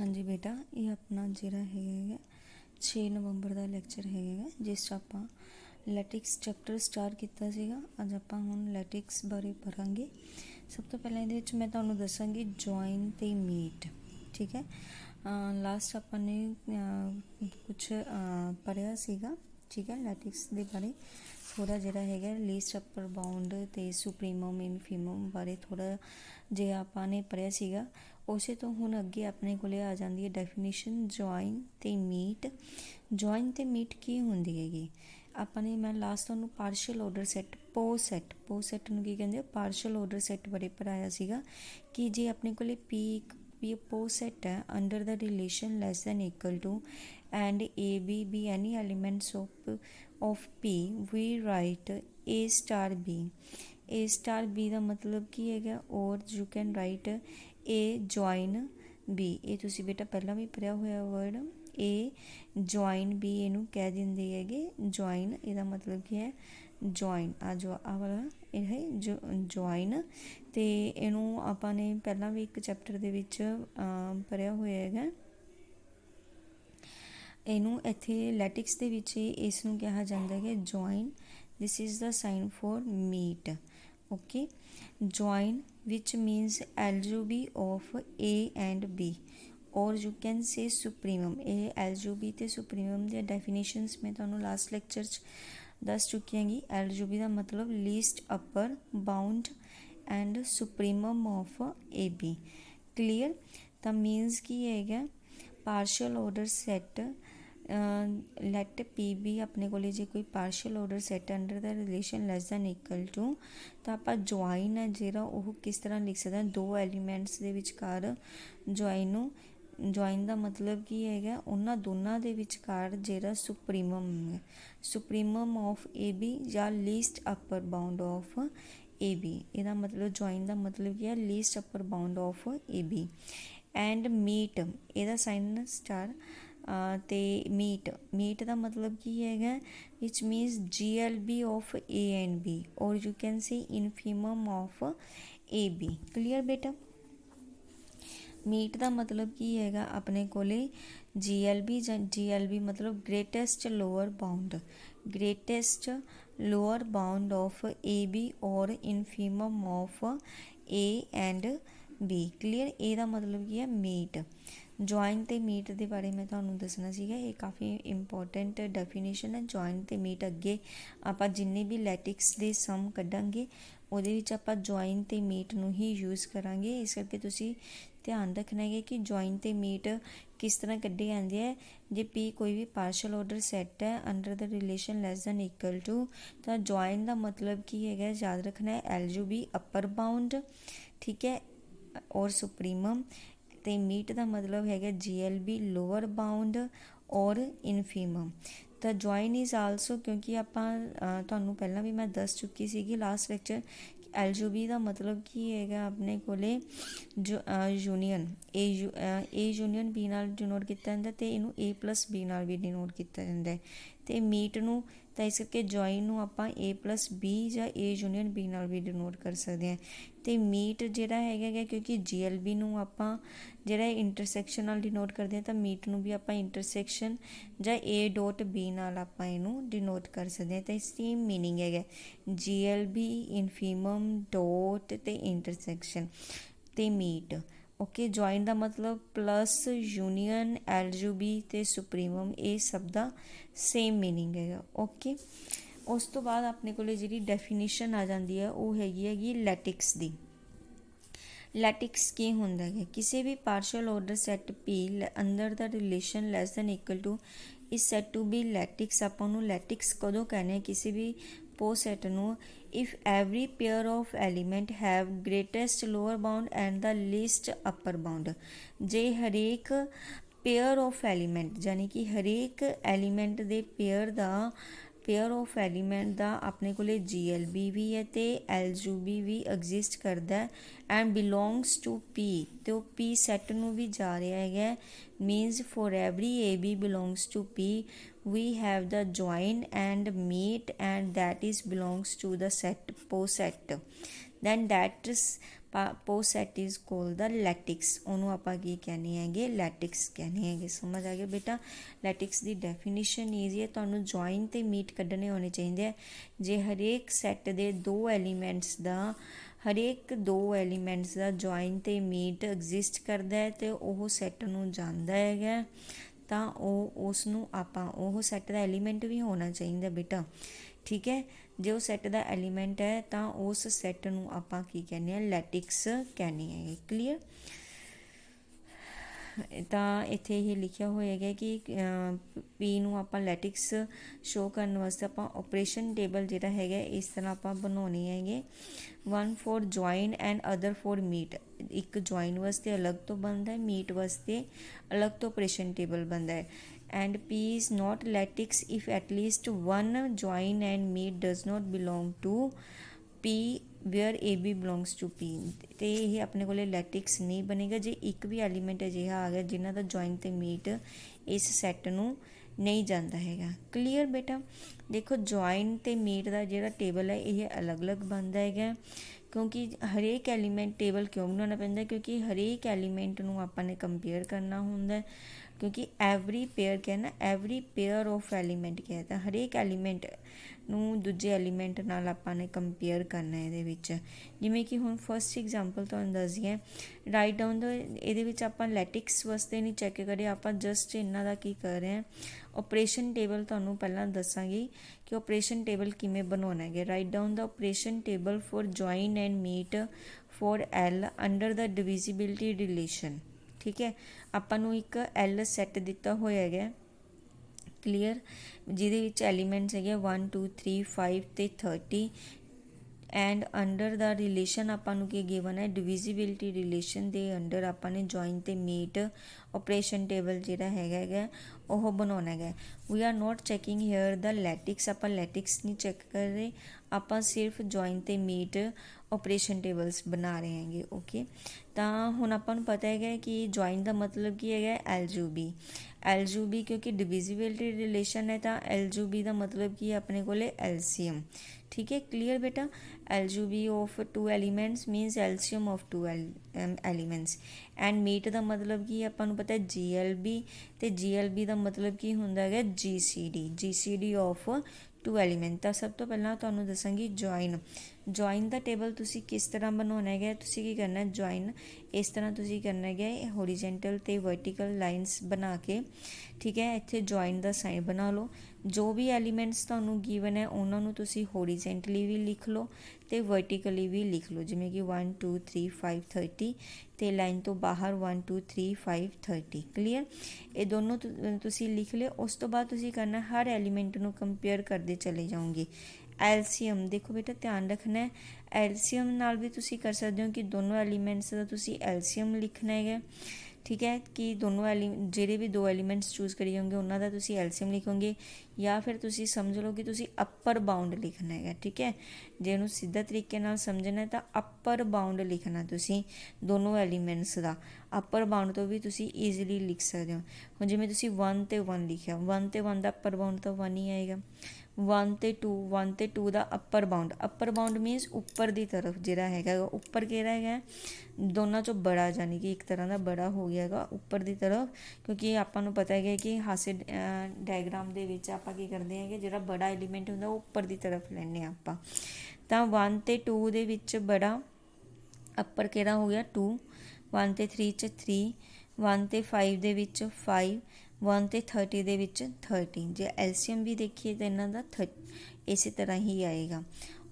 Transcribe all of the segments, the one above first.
हाँ जी बेटा, ये अपना ਜਿਹੜਾ ਹੈਗਾ 6 ਨਵੰਬਰ ਦਾ ਲੈਕਚਰ ਹੈਗਾ ਜਿਸ 'ਚ ਆਪਾਂ ਲੈਟਿਕਸ ਚੈਪਟਰ ਸਟਾਰਟ ਕੀਤਾ ਸੀਗਾ। ਅੱਜ ਆਪਾਂ ਹੁਣ ਲੈਟਿਕਸ ਬਾਰੇ ਪੜਾਂਗੇ। ਸਭ ਤੋਂ ਪਹਿਲਾਂ ਇਹਦੇ ਵਿੱਚ ਮੈਂ ਤੁਹਾਨੂੰ ਦੱਸਾਂਗੀ ਜੁਆਇਨ ਤੇ ਮੀਟ। ਠੀਕ ਹੈ, ਲਾਸਟ ਆਪਾਂ ਨੇ ਕੁਛ ਪੜ੍ਹਿਆ ਸੀਗਾ। ਠੀਕ ਹੈ, ਲੈਟਿਕਸ ਦੇ ਬਾਰੇ ਥੋੜ੍ਹਾ ਜਿਹੜਾ ਹੈਗਾ ਲੀਸਟ ਅਪਰ ਬਾਉਂਡ ਅਤੇ ਸੁਪਰੀਮਮ ਇਨਫੀਮਮ ਬਾਰੇ ਥੋੜ੍ਹਾ ਜਿਹਾ ਆਪਾਂ ਨੇ ਪੜ੍ਹਿਆ ਸੀਗਾ। ਉਸੇ ਤੋਂ ਹੁਣ ਅੱਗੇ ਆਪਣੇ ਕੋਲ ਆ ਜਾਂਦੀ ਹੈ ਡੈਫੀਨੇਸ਼ਨ ਜੁਆਇਨ ਅਤੇ ਮੀਟ। ਜੁਆਇਨ ਅਤੇ ਮੀਟ ਕੀ ਹੁੰਦੀ ਹੈਗੀ? ਆਪਾਂ ਨੇ ਮੈਂ ਲਾਸਟ ਤੁਹਾਨੂੰ ਪਾਰਸ਼ਲ ਆਰਡਰ ਸੈੱਟ ਪੋ ਸੈੱਟ ਨੂੰ ਕੀ ਕਹਿੰਦੇ ਆ, ਪਾਰਸ਼ਲ ਆਰਡਰ ਸੈੱਟ ਬਾਰੇ ਪੜ੍ਹਾਇਆ ਸੀਗਾ ਕਿ ਜੇ ਆਪਣੇ ਕੋਲ ਪੀ ਪੋ ਸੈੱਟ ਹੈ under the relation less than equal to and A B be any elements of P we write A star B। A star B ਦਾ ਮਤਲਬ ਕੀ ਹੈਗਾ? ਔਰ you can right A join B। ਇਹ ਤੁਸੀਂ ਬੇਟਾ ਪਹਿਲਾਂ ਵੀ ਪੜ੍ਹਿਆ ਹੋਇਆ ਵਰਡ A join B, ਇਹਨੂੰ ਕਹਿ ਦਿੰਦੇ ਹੈਗੇ ਜੁਆਇਨ। ਇਹਦਾ ਮਤਲਬ ਕੀ ਹੈ? ਜੁਆਇਨ। ਆ ਵਾਲਾ ਇਹ ਹੈ ਜੁਆਇਨ। ਅਤੇ ਇਹਨੂੰ ਆਪਾਂ ਨੇ ਪਹਿਲਾਂ ਵੀ ਇੱਕ ਚੈਪਟਰ ਦੇ ਵਿੱਚ ਪੜ੍ਹਿਆ ਹੋਇਆ ਹੈਗਾ। ਇਹਨੂੰ ਇੱਥੇ ਲੈਟਿਕਸ ਦੇ ਵਿੱਚ ਇਸ ਨੂੰ ਕਿਹਾ ਜਾਂਦਾ ਹੈ join. This is the sign for meet. Okay, join which means LUB of A and B or you can say supremum. ਇਹ ਐਲਜੂਬੀ ਅਤੇ ਸੁਪਰੀਮਮ ਦੀਆਂ ਡੈਫੀਨੇਸ਼ਨਸ ਮੈਂ ਤੁਹਾਨੂੰ ਲਾਸਟ ਲੈਕਚਰ 'ਚ ਦੱਸ ਚੁੱਕੀ ਹੈਗੀ। ਐਲਜੂਬੀ ਦਾ ਮਤਲਬ least upper bound and supremum of A B. Clear? ਤਾਂ ਮੀਨਸ ਕੀ ਹੈਗਾ? Partial order set let P be ਆਪਣੇ ਕੋਲ ਜੇ ਕੋਈ partial order set under the relation less than equal to, ਤਾਂ ਆਪਾਂ ਜੁਆਇਨ ਹੈ ਜਿਹੜਾ ਉਹ ਕਿਸ ਤਰ੍ਹਾਂ ਲਿਖ ਸਕਦੇ ਹਾਂ? ਦੋ ਐਲੀਮੈਂਟਸ ਦੇ ਵਿਚਕਾਰ ਜੁਆਇਨ ਨੂੰ। ਜੁਆਇਨ ਦਾ ਮਤਲਬ ਕੀ ਹੈਗਾ? ਉਹਨਾਂ ਦੋਨਾਂ ਦੇ ਵਿਚਕਾਰ ਜਿਹੜਾ ਸੁਪਰੀਮਮ ਹੈ, ਸੁਪਰੀਮਮ ਆਫ ਏ ਬੀ ਜਾਂ least upper bound of A B. ਇਹਦਾ ਮਤਲਬ ਜੁਆਇਨ ਦਾ ਮਤਲਬ ਕੀ ਹੈ? Least upper bound of A B. And meet, ਇਹਦਾ ਸਾਈਨ ਸਟਾਰ। ਅਤੇ ਮੀਟ ਦਾ ਮਤਲਬ ਕੀ ਹੈਗਾ? Which means GLB of A and B or you can see infimum of A B. Clear ਬੇਟਾ? ਮੀਟ ਦਾ ਮਤਲਬ ਕੀ ਹੈਗਾ ਆਪਣੇ ਕੋਲੇ? GLB ਜਾਂ GLB ਮਤਲਬ greatest lower bound, greatest lower bound of AB or infimum of A and B। Clear? ਇਹਦਾ ਮਤਲਬ ਕੀ ਹੈ? ਮੀਟ। ਜੁਆਇਨ ਅਤੇ ਮੀਟ ਦੇ ਬਾਰੇ ਮੈਂ ਤੁਹਾਨੂੰ ਦੱਸਣਾ ਸੀਗਾ। ਇਹ ਕਾਫੀ ਇੰਪੋਰਟੈਂਟ ਡੈਫੀਨੇਸ਼ਨ ਹੈ ਜੁਆਇਨ ਅਤੇ ਮੀਟ। ਅੱਗੇ ਆਪਾਂ ਜਿੰਨੇ ਵੀ ਲੈਟਿਕਸ ਦੇ ਸਮ ਕੱਢਾਂਗੇ ਉਹਦੇ ਵਿੱਚ ਆਪਾਂ ਜੁਆਇਨ ਅਤੇ ਮੀਟ ਨੂੰ ਹੀ ਯੂਜ਼ ਕਰਾਂਗੇ। ਇਸ ਕਰਕੇ ਤੁਸੀਂ ਧਿਆਨ ਰੱਖਣਾ ਹੈ ਕਿ ਜੁਆਇਨ ਅਤੇ ਮੀਟ ਕਿਸ ਤਰ੍ਹਾਂ ਕੱਢੇ ਜਾਂਦੇ ਹੈ। ਜੇ ਪੀ ਕੋਈ ਵੀ ਪਾਰਸ਼ਲ ਆਰਡਰ ਸੈੱਟ ਹੈ under the relation less than equal to, ਤਾਂ ਜੁਆਇਨ ਦਾ ਮਤਲਬ ਕੀ ਹੈਗਾ? ਯਾਦ ਰੱਖਣਾ ਹੈ ਐਲਜੂਬੀ ਅਪਰ ਬਾਉਂਡ, ਠੀਕ ਹੈ, ਔਰ ਸੁਪਰੀਮਮ। ਅਤੇ ਮੀਟ ਦਾ ਮਤਲਬ ਹੈਗਾ GLB ਲੋਅਰ ਬਾਉਂਡ ਔਰ ਇਨਫੀਮਮ। ਤਾਂ ਜੁਆਇਨ ਇਜ਼ ਆਲਸੋ, ਕਿਉਂਕਿ ਆਪਾਂ ਤੁਹਾਨੂੰ ਪਹਿਲਾਂ ਵੀ ਮੈਂ ਦੱਸ ਚੁੱਕੀ ਸੀਗੀ ਲਾਸਟ ਲੈਕਚਰ, ਐਲਜੂਬੀ ਦਾ ਮਤਲਬ ਕੀ ਹੈਗਾ ਆਪਣੇ ਕੋਲੇ? ਯੂਨੀਅਨ। ਏ ਯੂਨੀਅਨ ਬੀ ਨਾਲ ਡਿਨੋਟ ਕੀਤਾ ਜਾਂਦਾ ਅਤੇ ਇਹਨੂੰ A+B ਨਾਲ ਵੀ ਡਿਨੋਟ ਕੀਤਾ ਜਾਂਦਾ ਹੈ। ਅਤੇ ਮੀਟ ਨੂੰ ਤਾਂ ਇਸ ਕਰਕੇ ਜੁਆਇਨ ਨੂੰ ਆਪਾਂ A+B ਜਾਂ A ਯੂਨੀਅਨ B ਨਾਲ ਵੀ ਡਿਨੋਟ ਕਰ ਸਕਦੇ ਹਾਂ। ਅਤੇ ਮੀਟ ਜਿਹੜਾ ਹੈਗਾ ਕਿਉਂਕਿ GLB ਨੂੰ ਆਪਾਂ ਜਿਹੜਾ ਇੰਟਰਸੈਕਸ਼ਨ ਨਾਲ ਡਿਨੋਟ ਕਰਦੇ ਹਾਂ, ਤਾਂ ਮੀਟ ਨੂੰ ਵੀ ਆਪਾਂ ਇੰਟਰਸੈਕਸ਼ਨ ਜਾਂ A.B ਨਾਲ ਆਪਾਂ ਇਹਨੂੰ ਡਿਨੋਟ ਕਰ ਸਕਦੇ ਹਾਂ। ਤਾਂ ਇਸ ਦੀ ਮੀਨਿੰਗ ਹੈਗਾ GLB ਇਨਫੀਮਮ ਡੋਟ ਅਤੇ ਇੰਟਰਸੈਕਸ਼ਨ ਅਤੇ ਮੀਟ। ਓਕੇ, ਜੁਆਇਨ ਦਾ ਮਤਲਬ ਪਲੱਸ ਯੂਨੀਅਨ ਐਲਜੂਬੀ ਅਤੇ ਸੁਪਰੀਮਮ, ਇਹ ਸਭ ਦਾ ਸੇਮ ਮੀਨਿੰਗ ਹੈਗਾ। ਓਕੇ, ਉਸ ਤੋਂ ਬਾਅਦ ਆਪਣੇ ਕੋਲ ਜਿਹੜੀ ਡੈਫੀਨੇਸ਼ਨ ਆ ਜਾਂਦੀ ਹੈ ਉਹ ਹੈਗੀ ਲੈਟਿਕਸ ਦੀ। ਲੈਟਿਕਸ ਕੀ ਹੁੰਦਾ ਹੈ? ਕਿਸੇ ਵੀ partial order set P under the relation less than equal to is said to be lattice. ਆਪਾਂ ਉਹਨੂੰ ਲੈਟਿਕਸ ਕਦੋਂ ਕਹਿੰਦੇ ਹਾਂ? ਕਿਸੇ ਵੀ ਪੋ ਸੈੱਟ ਨੂੰ if every pair of element have greatest lower bound and the least upper bound. ਜੇ ਹਰੇਕ pair of element ਯਾਨੀ ਕਿ ਹਰੇਕ ਐਲੀਮੈਂਟ ਦੇ ਪੇਅਰ ਆਫ ਐਲੀਮੈਂਟ ਦਾ ਆਪਣੇ ਕੋਲ GLB ਵੀ ਹੈ ਅਤੇ LJB ਵੀ ਐਗਜ਼ਿਸਟ ਕਰਦਾ ਐਂਡ ਬਿਲੋਂਗਸ ਟੂ P, ਅਤੇ ਉਹ P ਸੈੱਟ ਨੂੰ ਵੀ ਜਾ ਰਿਹਾ ਹੈਗਾ। Means for every AB belongs to P we have the join and meet and that is belongs to the set po set, then that is post set is called the lattice, उन्होंने आपां की कहने हैगे lattice कहने हैगे। समझ आ गया बेटा। लैटिक्स की डेफिनेशन ईजी है, तुहानूं जॉइन ते मीट कड्ढने होने चाहिए। जे हरेक सैट दे दो एलीमेंट्स का हरेक दो एलीमेंट्स का जॉइन ते मीट एग्जिस्ट करता है तो वह सैट नूं जांदा हैगा, तो उसनूं आपां ओह सैट का एलीमेंट भी होना चाहिए बेटा। ठीक है, जो सैट का एलीमेंट है तो उस सैट नूं आपां की कहने लैटिक्स कहने हैं। क्लीयर। तो इत्थे ये लिखा होया है कि पी नूं आपां लैटिक्स शो करने वास्ते आपां ऑपरेशन टेबल जिहड़ा हैगा इस तरह आपां बनाउणी हैगे। One for join and other for meet, एक जॉइन वास्ते अलग तो बनता है, मीट वास्ते अलग तो ऑपरेशन टेबल बनता है। And P is not lattice if at least one join and meet does not belong to P where A B belongs to P. तो ये अपने को लैटिक्स नहीं बनेगा जे एक भी एलीमेंट अजिहा आ गया जिन्हों का जॉइन ते मीट इस सैट नूं नहीं जाता है। क्लीयर बेटा। देखो जॉइन ते मीट का जो टेबल है ये अलग अलग बनता है, क्योंकि हरेक एलीमेंट टेबल क्यों बनाना पैंदा, क्योंकि हरेक एलीमेंट नूं आपां ने कंपेयर करना हुंदा है। क्योंकि एवरी पेयर कहना एवरी पेयर ऑफ एलीमेंट कहता है, हरेक एलीमेंट नूं दूजे एलीमेंट नाल आपां ने कंपेयर करना है। इहदे विच जिवें कि हुण फस्ट एग्जाम्पल तुहानूं दसदी है, राइट डाउन द, इहदे विच आपां लैटिक्स वास्ते नहीं चैक करिए, आपां जस्ट इन्हां दा की कर रहे हैं ऑपरेशन टेबल। तुहानूं पहलां दसांगी कि ऑपरेशन टेबल किवें बनाउणा है। Write down the operation table for join and meet for L under the divisibility relation. ठीक है, आपां नूं एक एल सैट दिता होया है। क्लीयर, जिहदे विच एलीमेंट्स है 1 2 3 5 ते 30 एंड अंडर द रिलेशन आपां नूं की गिवन है डिविजिबिलिटी रिलेशन दे अंडर आपां ने जॉइन ते मीट ऑपरेशन टेबल जिहड़ा हैगा ओह बनाउणा है। We are not checking here the lattice, आपां लैटिक्स नहीं चैक कर रहे, आपां सिर्फ जॉइन ते मीट ऑपरेशन टेबल्स बना रहे हैं। ओके, तो हुण आपां नूं पता है कि जॉइन का मतलब की है एलजूबी। एलजूबी क्योंकि डिविजिबिलिटी रिलेशन है तो एलजूबी का मतलब की है अपने को एलसीएम। ठीक है, क्लीयर बेटा। LUB of two elements means LCM of two elements. And meet का मतलब की आपां नूं पता है जीएलबी, तो जीएलबी का मतलब की हुंदा है GCD, GCD of two element. तो सब तो पहला तुहानूं दसांगी जॉइन। जॉइन का टेबल तुसी किस तरह बनाउणा है, तुसी की करना है जॉइन इस तरह तुसी करना है होरीजेंटल ते वर्टिकल लाइनस बना के। ठीक है, इत्थे जॉइन का साइन बना लो। जो भी एलीमेंट्स तुहानूं गिवन है उन्होंने तुसी होरीजेंटली भी लिख लो तो वर्टिकली भी लिख लो, जिवें कि 1 2 3 5 30 तो लाइन तो बाहर 1 2 3 5 30। क्लीयर, ये दोनों तुसी लिख ले। उस तो बाद तुसी करना हर एलीमेंट नूं कंपेयर करते चले जाओगे। एलसीएम देखो बेटा ध्यान रखना है, एलसीएम नाल भी तुसी कर सकते हो कि दोनों एलीमेंट्स का तुसी एलसीएम लिखना है। ठीक है, कि दोनों ਜਿਹੜੇ भी दो एलीमेंट्स चूज़ करी होंगे उन्हों का तुसी एलसीएम लिखोगे, या फिर तुसी समझ लो कि तुसी अपर बाउंड लिखना है। ठीक है, जे उन्होंने सीधा तरीके नाल समझना है तो अपर बाउंड लिखना तुसी दोनों एलीमेंट्स का। अपर बाउंड तो भी तुसी ईजिली लिख सकते हो। हुण जिवें तुसी 1 ते 1 लिखिया, 1 ते 1 का अपर बाउंड तो 1 ही आएगा। 1 ते 2 का अपर बाउंड मीनस उपर की तरफ जिहड़ा हैगा उपर किहड़ा है दोनों चों बड़ा, जानी कि एक तरह का बड़ा हो गया है उपर की तरफ, क्योंकि आपां नूं पता है कि हासे डायग्राम दे विच आपां की करते हैं कि जिहड़ा बड़ा एलीमेंट हुंदा वो उपर की तरफ लैने आपां। तां 1 ते 2 दे विच बड़ा अपर किहड़ा हो गया 2, 1 ते 3 च 3, 1 ते 5 दे विच 5, 1 ते 30 दे विच 30। जे एलसीएम भी देखिए तो इन्हां दा इस तरह ही आएगा।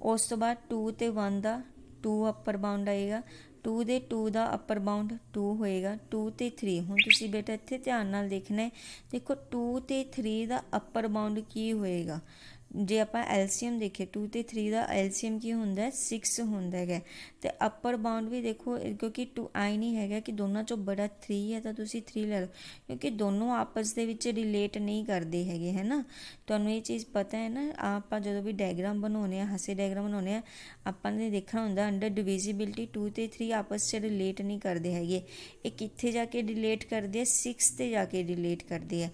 उस तो बाद 2 ते 1 का 2 अपर बाउंड आएगा, 2 दे 2 का अपर बाउंड 2 होएगा, 2 ते 3। हुण तुसी बेटा इत्थे ध्यान नाल देखना है, देखो 2 ते 3 का अपर बाउंड की होएगा। जे आपां एलसीएम देखिए 2 ते 3 का एलसीएम की हुंदा है 6 हुंदा है, तो अपर बाउंड भी देखो क्योंकि 2 आई नहीं है कि दोनों चों बड़ा 3 है तो तुसी 3 ले लो, क्योंकि दोनों आपस दे विच रिलेट नहीं करते हैगे, है ना। तुहानूं ये चीज़ पता है ना, आपां जदों भी डायग्राम बनाउने हासे डायग्राम बनाउने आपां ने देखना हुंदा अंडर डिविजिबिलिटी 2 ते 3 आपस च रिलेट नहीं करते हैगे। ये कित्थे जाके रिलेट करते 6 ते जाके रिलेट करते हैं।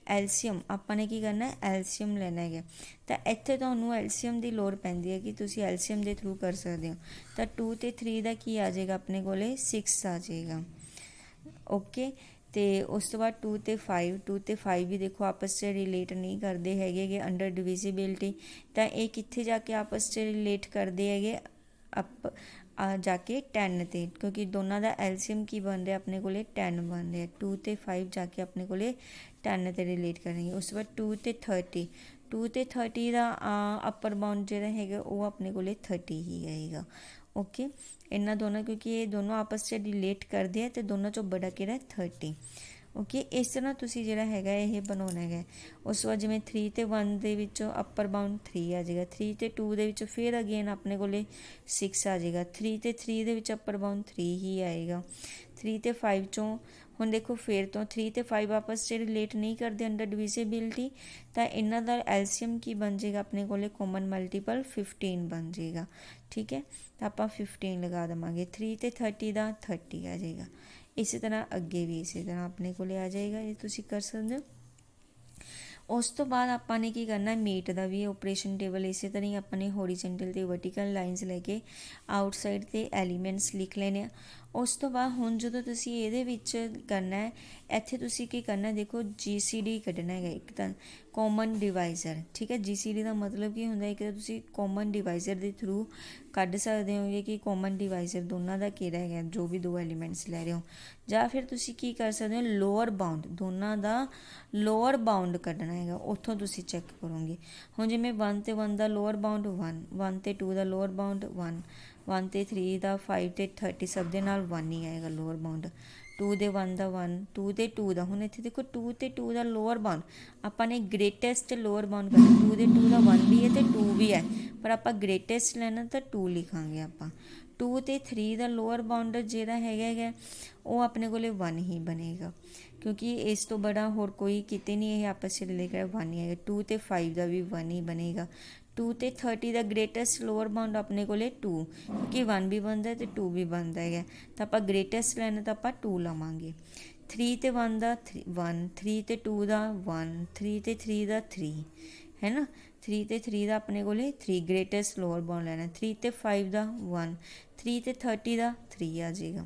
ਐਲਸੀਅਮ ਆਪਾਂ ਨੇ ਕੀ ਕਰਨਾ ਐਲਸੀਅਮ ਲੈਣਾ ਹੈਗਾ। ਤਾਂ ਇੱਥੇ ਤੁਹਾਨੂੰ ਐਲਸੀਅਮ ਦੀ ਲੋੜ ਪੈਂਦੀ ਹੈ ਕਿ ਤੁਸੀਂ ਐਲਸੀਅਮ ਦੇ ਥਰੂ ਕਰ ਸਕਦੇ ਹੋ। ਤਾਂ 2 ਅਤੇ 3 ਦਾ ਕੀ ਆ ਜਾਏਗਾ ਆਪਣੇ ਕੋਲੇ 6 ਆ ਜਾਏਗਾ। ਓਕੇ, ਅਤੇ ਉਸ ਤੋਂ ਬਾਅਦ 2 ਅਤੇ 5 ਵੀ ਦੇਖੋ ਆਪਸ 'ਚ ਰਿਲੇਟ ਨਹੀਂ ਕਰਦੇ ਹੈਗੇ ਗੇ ਅੰਡਰ ਡਿਵੀਜ਼ੀਬਿਲਟੀ। ਤਾਂ ਇਹ ਕਿੱਥੇ ਜਾ ਕੇ ਆਪਸ 'ਚ ਰਿਲੇਟ ਕਰਦੇ ਹੈਗੇ ਜਾ ਕੇ 10 'ਤੇ, ਕਿਉਂਕਿ ਦੋਨਾਂ ਦਾ ਐਲਸੀਅਮ ਕੀ ਬਣ ਰਿਹਾ ਆਪਣੇ ਕੋਲੇ 10 ਬਣ ਰਿਹਾ। 2 ਅਤੇ 5 ਜਾ ਕੇ ਆਪਣੇ ਕੋਲੇ 10 'ਤੇ ਰਿਲੇਟ ਕਰਨਗੇ। ਉਸ ਤੋਂ ਬਾਅਦ 2 ਅਤੇ 30 ਦਾ ਅੱਪਰ ਬਾਊਂਡ ਜਿਹੜਾ ਹੈਗਾ ਉਹ ਆਪਣੇ ਕੋਲੇ 30 ਹੀ ਰਹੇਗਾ। ਓਕੇ, ਇਹਨਾਂ ਦੋਨਾਂ ਕਿਉਂਕਿ ਇਹ ਦੋਨੋਂ ਆਪਸ 'ਚ ਰਿਲੇਟ ਕਰਦੇ ਆ ਅਤੇ ਦੋਨਾਂ 'ਚੋਂ ਬੜਾ ਕਿਹੜਾ 30। ਓਕੇ, ਇਸ ਤਰ੍ਹਾਂ ਤੁਸੀਂ ਜਿਹੜਾ ਹੈਗਾ ਇਹ ਬਣਾਉਣਾ ਹੈਗਾ। ਉਸ ਤੋਂ ਬਾਅਦ ਜਿਵੇਂ 3 ਅਤੇ 1 ਦੇ ਵਿੱਚੋਂ ਅੱਪਰ ਬਾਊਂਡ 3 ਆ ਜਾਏਗਾ। 3 ਅਤੇ 2 ਦੇ ਵਿੱਚ ਫਿਰ ਅਗੇਨ ਆਪਣੇ ਕੋਲੇ 6 ਆ ਜਾਏਗਾ। 3 ਅਤੇ 3 ਦੇ ਵਿੱਚ ਅੱਪਰ ਬਾਊਂਡ 3 ਹੀ ਆਏਗਾ। 3 ਅਤੇ 5 ਚੋਂ ਹੁਣ ਦੇਖੋ ਫਿਰ ਤੋਂ 3 ਅਤੇ 5 ਆਪਸ 'ਚ ਰਿਲੇਟ ਨਹੀਂ ਕਰਦੇ ਅੰਡਰ ਡਿਵੀਜ਼ੀਬਿਲਟੀ। ਤਾਂ ਇਹਨਾਂ ਦਾ ਐਲਸੀਅਮ ਕੀ ਬਣ ਜਾਏਗਾ ਆਪਣੇ ਕੋਲੇ ਕੋਮਨ ਮਲਟੀਪਲ 15 ਬਣ ਜਾਏਗਾ। ਠੀਕ ਹੈ, ਤਾਂ ਆਪਾਂ 15 ਲਗਾ ਦੇਵਾਂਗੇ। 3 ਅਤੇ 30 ਦਾ 30 ਆ ਜਾਏਗਾ। ਇਸੇ ਤਰ੍ਹਾਂ ਅੱਗੇ ਵੀ ਇਸੇ ਤਰ੍ਹਾਂ ਆਪਣੇ ਕੋਲੇ ਆ ਜਾਏਗਾ। ਇਹ ਤੁਸੀਂ ਕਰ ਸਕਦੇ ਹੋ। ਉਸ ਤੋਂ ਬਾਅਦ ਆਪਾਂ ਨੇ ਕੀ ਕਰਨਾ ਮੀਟ ਦਾ ਵੀ ਓਪਰੇਸ਼ਨ ਟੇਬਲ ਇਸੇ ਤਰ੍ਹਾਂ ਹੀ ਆਪਾਂ ਨੇ ਹੋਰੀਜ਼ੈਂਟਲ ਅਤੇ ਵਰਟੀਕਲ ਲਾਈਨਸ ਲੈ ਕੇ ਆਊਟਸਾਈਡ 'ਤੇ ਐਲੀਮੈਂਟਸ ਲਿਖ ਲੈਣੇ ਆ। ਉਸ ਤੋਂ ਬਾਅਦ ਹੁਣ ਜਦੋਂ ਤੁਸੀਂ ਇਹਦੇ ਵਿੱਚ ਕਰਨਾ ਹੈ, ਇੱਥੇ ਤੁਸੀਂ ਕੀ ਕਰਨਾ ਦੇਖੋ GCD ਕੱਢਣਾ ਹੈਗਾ ਇੱਕ ਤਾਂ ਕੋਮਨ ਡਿਵਾਈਜ਼ਰ। ਠੀਕ ਹੈ, GCD ਦਾ ਮਤਲਬ ਕੀ ਹੁੰਦਾ ਹੈ ਕਿ ਤੁਸੀਂ ਕੋਮਨ ਡਿਵਾਈਜ਼ਰ ਦੇ ਥਰੂ ਕੱਢ ਸਕਦੇ ਹੋਗੇ ਕਿ ਕੋਮਨ ਡਿਵਾਈਜ਼ਰ ਦੋਨਾਂ ਦਾ ਕਿਹੜਾ ਹੈਗਾ ਜੋ ਵੀ ਦੋ ਐਲੀਮੈਂਟਸ ਲੈ ਰਹੇ ਹੋ। ਜਾਂ ਫਿਰ ਤੁਸੀਂ ਕੀ ਕਰ ਸਕਦੇ ਹੋ ਲੋਅਰ ਬਾਊਂਡ, ਦੋਨਾਂ ਦਾ ਲੋਅਰ ਬਾਊਂਡ ਕੱਢਣਾ ਹੈਗਾ, ਉੱਥੋਂ ਤੁਸੀਂ ਚੈੱਕ ਕਰੋਗੇ। ਹੁਣ ਜਿਵੇਂ 1 ਅਤੇ 1 ਦਾ ਲੋਅਰ ਬਾਊਂਡ 1 ਅਤੇ 2 ਦਾ ਲੋਅਰ ਬਾਊਂਡ 1 ਅਤੇ 3 ਦਾ 5 ਅਤੇ 30 ਸਭ ਦੇ ਨਾਲ 1 ਹੀ ਆਏਗਾ ਲੋਅਰ ਬਾਊਂਡ। 2 ਦੇ 1 ਦਾ 1, 2 ਅਤੇ 2 ਦਾ, ਹੁਣ ਇੱਥੇ ਦੇਖੋ 2 ਅਤੇ 2 ਦਾ ਲੋਅਰ ਬਾਊਂਡ ਆਪਾਂ ਨੇ ਗ੍ਰੇਟੈਸਟ ਲੋਅਰ ਬਾਊਂਡ ਕਰਨਾ। 2 ਦੇ 2 ਦਾ 1 ਵੀ ਹੈ ਅਤੇ 2 ਵੀ ਹੈ, ਪਰ ਆਪਾਂ ਗ੍ਰੇਟੈਸਟ ਲੈਣਾ ਤਾਂ 2 ਲਿਖਾਂਗੇ ਆਪਾਂ। 2 ਅਤੇ 3 ਦਾ ਲੋਅਰ ਬਾਊਂਡ ਜਿਹੜਾ ਹੈਗਾ ਉਹ ਆਪਣੇ ਕੋਲੇ 1 ਹੀ ਬਣੇਗਾ, ਕਿਉਂਕਿ ਇਸ ਤੋਂ ਬੜਾ ਹੋਰ ਕੋਈ ਕਿਤੇ ਨਹੀਂ ਇਹ ਆਪਸ 'ਚ ਰਿਲੇਟਡ 1 ਹੀ ਹੈਗਾ। 2 ਅਤੇ 5 ਦਾ ਵੀ 1 ਹੀ ਬਣੇਗਾ। 2 ਅਤੇ 30 ਦਾ ਗ੍ਰੇਟੈਸਟ ਲੋਅਰ ਬਾਊਂਡ ਆਪਣੇ ਕੋਲੇ 2, ਕਿਉਂਕਿ 1 ਵੀ ਬਣਦਾ ਅਤੇ 2 ਵੀ ਬਣਦਾ ਹੈਗਾ। ਤਾਂ ਆਪਾਂ ਗ੍ਰੇਟੈਸਟ ਲੈਣਾ ਤਾਂ ਆਪਾਂ 2 ਲਵਾਂਗੇ। 3 ਅਤੇ 1 ਦਾ 1, 3 ਅਤੇ 2 ਦਾ 1, 3 ਅਤੇ 3 ਦਾ 3 ਹੈ ਨਾ। 3 ਅਤੇ 3 ਦਾ ਆਪਣੇ ਕੋਲੇ 3 ਗ੍ਰੇਟੈਸਟ ਲੋਅਰ ਬਾਊਂਡ ਲੈਣਾ। 3 ਅਤੇ 5 ਦਾ 1, 3 ਅਤੇ 30 ਦਾ 3 ਆ ਜਾਏਗਾ।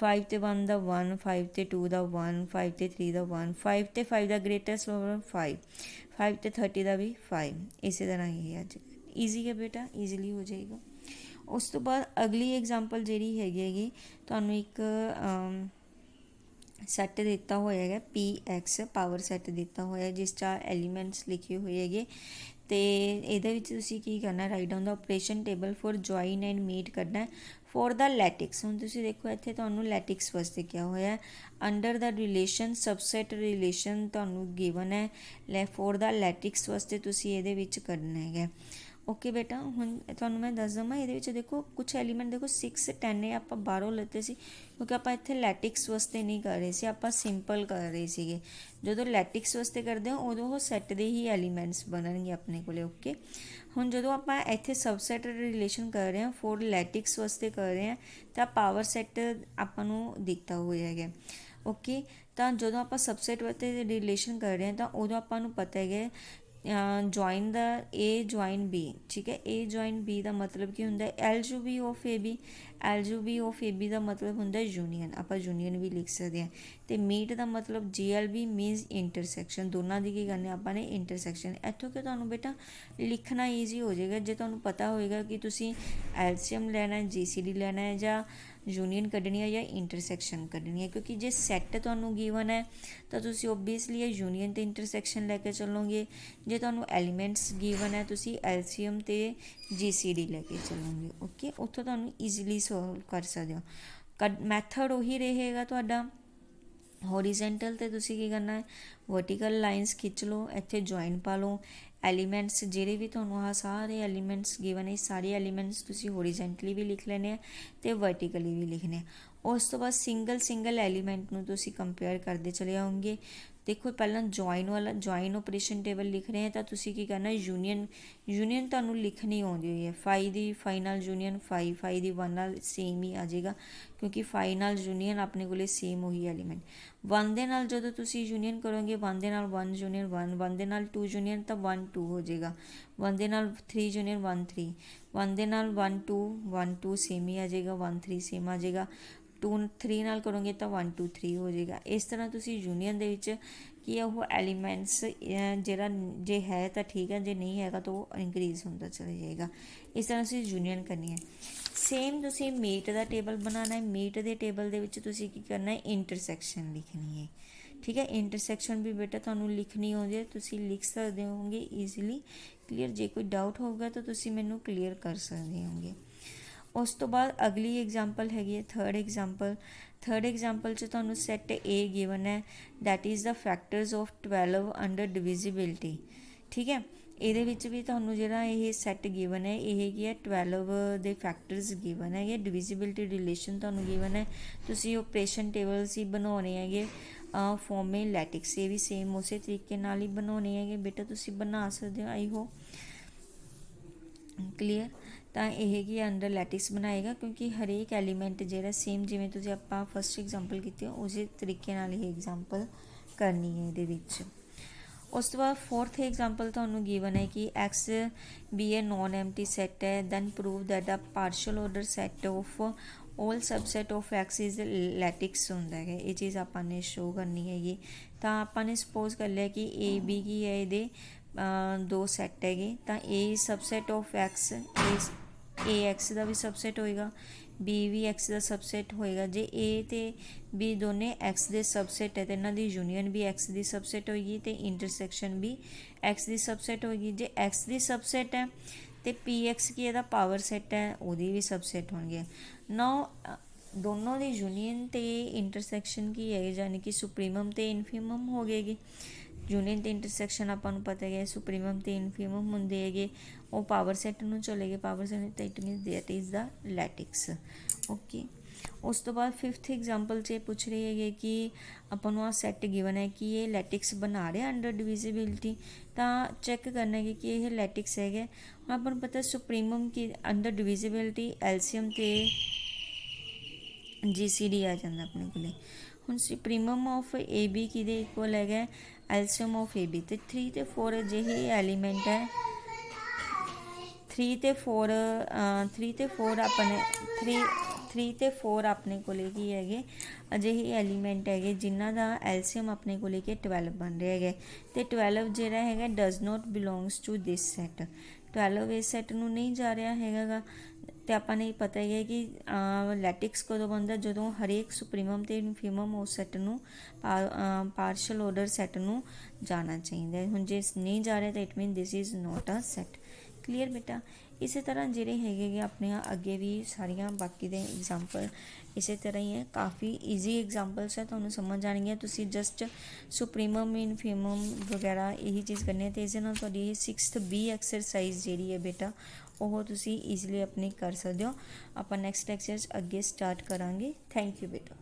5 ਅਤੇ 1 ਦਾ 1, 5 ਅਤੇ 2 ਦਾ 1, 5 ਅਤੇ 3 ਦਾ 1, 5 ਅਤੇ 5 ਦਾ ਗ੍ਰੇਟੈਸਟ ਲੋਅਰ 5, 5 ਅਤੇ 30 ਦਾ ਵੀ 5। ਇਸੇ ਤਰ੍ਹਾਂ ਹੀ ਅੱਜ ਈਜ਼ੀ ਹੈ ਬੇਟਾ, ਈਜ਼ੀਲੀ ਹੋ ਜਾਏਗਾ। ਉਸ ਤੋਂ ਬਾਅਦ ਅਗਲੀ ਐਗਜ਼ਾਮਪਲ ਜਿਹੜੀ ਹੈਗੀ ਤੁਹਾਨੂੰ ਇੱਕ ਸੈੱਟ ਦਿੱਤਾ ਹੋਇਆ ਹੈਗਾ PX ਪਾਵਰ ਸੈੱਟ ਦਿੱਤਾ ਹੋਇਆ, ਜਿਸ 'ਚ ਐਲੀਮੈਂਟਸ ਲਿਖੇ ਹੋਏ ਹੈਗੇ। ਅਤੇ ਇਹਦੇ ਵਿੱਚ ਤੁਸੀਂ ਕੀ ਕਰਨਾ right down the operation table for join and meat ਕੱਢਣਾ ਫॉर ਦਾ ਲੈਟਿਕਸ। ਹੁਣ ਤੁਸੀਂ ਦੇਖੋ ਇੱਥੇ ਤੁਹਾਨੂੰ ਲੈਟਿਕਸ ਵਾਸਤੇ ਕਿਹਾ ਹੋਇਆ under the relation subset relation ਤੁਹਾਨੂੰ ਗਿਵਨ ਹੈ ਫॉर ਦਾ ਲੈਟਿਕਸ ਵਾਸਤੇ ਤੁਸੀਂ ਇਹਦੇ ਵਿੱਚ ਕੱਢਣਾ ਹੈਗਾ। ਓਕੇ ਬੇਟਾ, ਹੁਣ ਤੁਹਾਨੂੰ ਮੈਂ ਦੱਸ ਦੇਵਾਂ ਇਹਦੇ ਵਿੱਚ ਦੇਖੋ ਕੁਛ ਐਲੀਮੈਂਟ ਦੇਖੋ 6 10 ਇਹ ਆਪਾਂ ਬਾਹਰੋਂ ਲਿੱਤੇ ਸੀ, ਕਿਉਂਕਿ ਆਪਾਂ ਇੱਥੇ ਲੈਟਿਕਸ ਵਾਸਤੇ ਨਹੀਂ ਕਰ ਰਹੇ ਸੀ, ਆਪਾਂ ਸਿੰਪਲ ਕਰ ਰਹੇ ਸੀਗੇ। ਜਦੋਂ ਲੈਟਿਕਸ ਵਾਸਤੇ ਕਰਦੇ ਹੋ ਉਦੋਂ ਉਹ ਸੈੱਟ ਦੇ ਹੀ ਐਲੀਮੈਂਟਸ ਬਣਨਗੇ ਆਪਣੇ ਕੋਲੇ। ਓਕੇ, ਹੁਣ ਜਦੋਂ ਆਪਾਂ ਇੱਥੇ ਸਬਸੈਟ ਰਿਲੇਸ਼ਨ ਕਰ ਰਹੇ ਹਾਂ ਫॉर ਲੈਟਿਕਸ ਵਾਸਤੇ ਕਰ ਰਹੇ ਹਾਂ ਤਾਂ ਪਾਵਰ ਸੈੱਟ ਆਪਾਂ ਨੂੰ ਦਿੱਤਾ ਹੋਇਆ ਹੈਗਾ। ਓਕੇ, ਤਾਂ ਜਦੋਂ ਆਪਾਂ ਸਬਸੈਟ ਵਾਸਤੇ ਰਿਲੇਸ਼ਨ ਕਰ ਰਹੇ ਹਾਂ ਤਾਂ ਉਦੋਂ ਆਪਾਂ ਨੂੰ ਪਤਾ ਹੈਗਾ join the A join B। ਠੀਕ ਹੈ, A ਜੁਆਇਨ B ਦਾ ਮਤਲਬ ਕੀ ਹੁੰਦਾ LJB of AB। LJB of AB ਦਾ ਮਤਲਬ ਹੁੰਦਾ ਯੂਨੀਅਨ, ਆਪਾਂ ਯੂਨੀਅਨ ਵੀ ਲਿਖ ਸਕਦੇ ਹਾਂ। ਅਤੇ ਮੀਟ ਦਾ ਮਤਲਬ GLB ਮੀਨਸ ਇੰਟਰਸੈਕਸ਼ਨ, ਦੋਨਾਂ ਦੀ ਕੀ ਕਰਨੀ ਆਪਾਂ ਨੇ ਇੰਟਰਸੈਕਸ਼ਨ। ਇੱਥੋਂ ਕਿ ਤੁਹਾਨੂੰ ਬੇਟਾ ਲਿਖਣਾ ਈਜ਼ੀ ਹੋ ਜਾਏਗਾ ਜੇ ਤੁਹਾਨੂੰ ਪਤਾ ਹੋਏਗਾ ਕਿ ਤੁਸੀਂ ਐਲਸੀਐਮ ਲੈਣਾ, GCD ਲੈਣਾ ਹੈ ਜਾਂ ਯੂਨੀਅਨ ਕੱਢਣੀ ਹੈ ਜਾਂ ਇੰਟਰਸੈਕਸ਼ਨ ਕੱਢਣੀ ਹੈ। ਕਿਉਂਕਿ ਜੇ ਸੈੱਟ ਤੁਹਾਨੂੰ ਗਿਵਨ ਹੈ ਤਾਂ ਤੁਸੀਂ ਓਬਵੀਅਸਲੀ ਇਹ ਯੂਨੀਅਨ ਅਤੇ ਇੰਟਰਸੈਕਸ਼ਨ ਲੈ ਕੇ ਚੱਲੋਗੇ। ਜੇ ਤੁਹਾਨੂੰ ਐਲੀਮੈਂਟਸ ਗਿਵਨ ਹੈ ਤੁਸੀਂ LCM ਅਤੇ GCD ਲੈ ਕੇ ਚੱਲੋਗੇ। ਓਕੇ, ਉੱਥੋਂ ਤੁਹਾਨੂੰ ਈਜ਼ੀਲੀ ਸੋਲਵ ਕਰ ਸਕਦੇ ਹੋ। ਮੈਥਡ ਉਹੀ ਰਹੇਗਾ ਤੁਹਾਡਾ। ਹੋਰੀਜ਼ੈਂਟਲ 'ਤੇ ਤੁਸੀਂ ਕੀ ਕਰਨਾ ਹੈ ਵਰਟੀਕਲ ਲਾਈਨਸ ਖਿੱਚ ਲਓ, ਇੱਥੇ ਜੁਆਇਨ ਪਾ ਲਓ। ਐਲੀਮੈਂਟਸ ਜਿਹੜੇ ਵੀ ਤੁਹਾਨੂੰ ਆਹ ਸਾਰੇ ਐਲੀਮੈਂਟਸ ਗਿਵਨ ਹੈ ਸਾਰੇ ਐਲੀਮੈਂਟਸ ਤੁਸੀਂ ਹੋਰੀਜ਼ੈਂਟਲੀ ਵੀ ਲਿਖ ਲੈਣੇ ਆ ਅਤੇ ਵਰਟੀਕਲੀ ਵੀ ਲਿਖਣੇ ਆ। ਉਸ ਤੋਂ ਬਾਅਦ ਸਿੰਗਲ ਐਲੀਮੈਂਟ ਨੂੰ ਤੁਸੀਂ ਕੰਪੇਅਰ ਕਰਦੇ ਚਲੇ ਆਉਂਗੇ देखो पहला जॉइन वाला जॉइन ऑपरेशन टेबल लिख रहे हैं तो तुसी की करना यूनीयन यूनीयन तुहानू लिखनी आउंदी हुई है फाई दी फाई नाल यूनीयन फाई दी वन नाल सेम ही आ जाएगा क्योंकि फाई नाल यूनीयन अपने कोले सेम वही एलीमेंट वन दे नाल जदों तुसी यूनीयन करोगे वन दे नाल वन यूनीयन वन दे नाल टू यूनीयन तो वन टू हो जाएगा वन दे नाल three union one three one दे नाल वन टू सेम ही आ जाएगा वन थ्री सेम आ जाएगा टू थ्री नाल करोगे तो वन टू थ्री हो जाएगा। इस तरह तुसी यूनीयन दे विच कि वो एलीमेंट्स जरा जे है तो ठीक है जे नहीं है तो वो इंक्रीज होता चला जाएगा। इस तरह से यूनीयन करनी है। सेम तुसी मीट का टेबल बनाना है। मीट के टेबल दे विच तुसी की करना है इंटरसैक्शन लिखनी है। ठीक है इंटरसैक्शन भी बेटा तुहानू लिखनी हो जाए तुसी लिख सकते होंगे ईजीली क्लीयर। जे कोई डाउट होगा तो तुसी मैनू क्लीयर कर सकते होंगे। उस तो बाद अगली एग्जाम्पल हैगी है थर्ड एग्जाम्पल च तुहानू सैट ए गिवन है that is the factors of 12 under divisibility. ठीक है ਇਹਦੇ ਵਿੱਚ ਵੀ ਤੁਹਾਨੂੰ ਜਿਹੜਾ ਇਹ ਸੈੱਟ ਗਿਵਨ ਹੈ ਇਹ ਕੀ ਹੈ 12 ਦੇ ਫੈਕਟਰਸ ਗਿਵਨ ਹੈਗੇ ਡਿਵੀਜ਼ਿਬਿਲਿਟੀ ਰਿਲੇਸ਼ਨ ਤੁਹਾਨੂੰ ਗਿਵਨ ਹੈ ਤੁਸੀਂ ਆਪਰੇਸ਼ਨ ਟੇਬਲਸ ਹੀ ਬਣਾਉਣੇ ਹੈਗੇ ਫੋਰਮੇ ਲੈਟਿਕਸ ਇਹ ਵੀ ਸੇਮ ਉਸੇ ਤਰੀਕੇ ਨਾਲ ਹੀ ਬਣਾਉਣੇ ਹੈਗੇ ਬੇਟਾ ਤੁਸੀਂ ਬਣਾ ਸਕਦੇ ਹੋ ਆਈ ਹੋਪ ਕਲੀਅਰ। ਤਾਂ ਇਹ ਕੀ ਅੰਡਰ ਲੈਟਿਕਸ ਬਣਾਏਗਾ ਕਿਉਂਕਿ ਹਰੇਕ ਐਲੀਮੈਂਟ ਜਿਹੜਾ ਸੇਮ ਜਿਵੇਂ ਤੁਸੀਂ ਆਪਾਂ ਫਸਟ ਐਗਜ਼ਾਮਪਲ ਕੀਤੀ ਉਸੇ ਤਰੀਕੇ ਨਾਲ ਇਹ ਐਗਜ਼ਾਮਪਲ ਕਰਨੀ ਹੈ ਇਹਦੇ ਵਿੱਚ। उस तो बाद फोर्थ एग्जाम्पल तुहानू गिवन है कि X be a non empty set है then prove that the partial order set of all subset of X is lattice होंदा है। ये चीज़ आपने शो करनी हैगी। तो आपने सपोज कर लिया कि ए बी की है ये दो सैट है तो A subset of X A X का भी सबसैट होएगा बी भी एक्स का सबसैट होएगा। जे ए तो बी दोने एक्स के सबसैट है तो इन्हों की यूनीयन भी एक्स की सबसैट होएगी तो इंटरसैक्शन भी एक्स की सबसैट होएगी। जे एक्स की सबसैट है तो पी एक्स की ਇਹਦਾ पावर सैट है ਉਹਦੀ भी सबसैट होंगे। नौ दोनों की यूनीयन तो इंटरसैक्शन की है यानी कि सुप्रीमम तो इनफीमम हो गएगी। यूनीयन तो इंटरसैक्शन आपको पता है सुप्रीमम तो इनफीमम होंगे है वो पावर सैट में चले गए पावर सैट तो it means that is the lattice. Okay उस तो बाद फिफ्थ एग्जाम्पल से पूछ रही है कि अपन आ सैट गिवन है कि ये लैटिक्स बना रहे अंडर डिविजिबिलिटी तो चैक करना है कि यह लैटिक्स है। हम अपन पता सुप्रीमम की अंडर डिविजिबिलिटी एलसीएम तो GCD आ जाता अपने को। हम सुप्रीमम ऑफ ए बी कि इक्वल है एलसीएम ऑफ ए बी तो 3 तो 4 अजिहे एलीमेंट है 3 तो 4 अपने को की है अजिहे एलीमेंट है जिन्हों का एलसीएम अपने को 12 बन रहा है तो 12 जोड़ा है does not belongs to this set 12 इस सैट में नहीं जा रहा है तो आपने पता ही है कि लैटिक्स कदों बनता जो हरेक सुप्रीमम तो इनफीमम उस सैट में पार्शल ऑर्डर सैट में जाना चाहिए। हम जे नहीं जा रहा तो it mean this is not a set. Clear बेटा। इस तरह जोड़े है अपने अगे भी सारिया बाकी दे एग्जाम्पल इस तरह ही है काफ़ी ईजी एग्जाम्पल्स है तुहानू समझ आएंगे। तुसी जस्ट सुप्रीमम इनफीमम वगैरह यही चीज़ करनी है तो इस नाल तुहाडी 6th B एक्सरसाइज जी है बेटा वो तुसी ईजिली अपनी कर सकते हो। आप नैक्सट एक्सरसाइज अगे स्टार्ट करांगे। थैंक यू बेटा।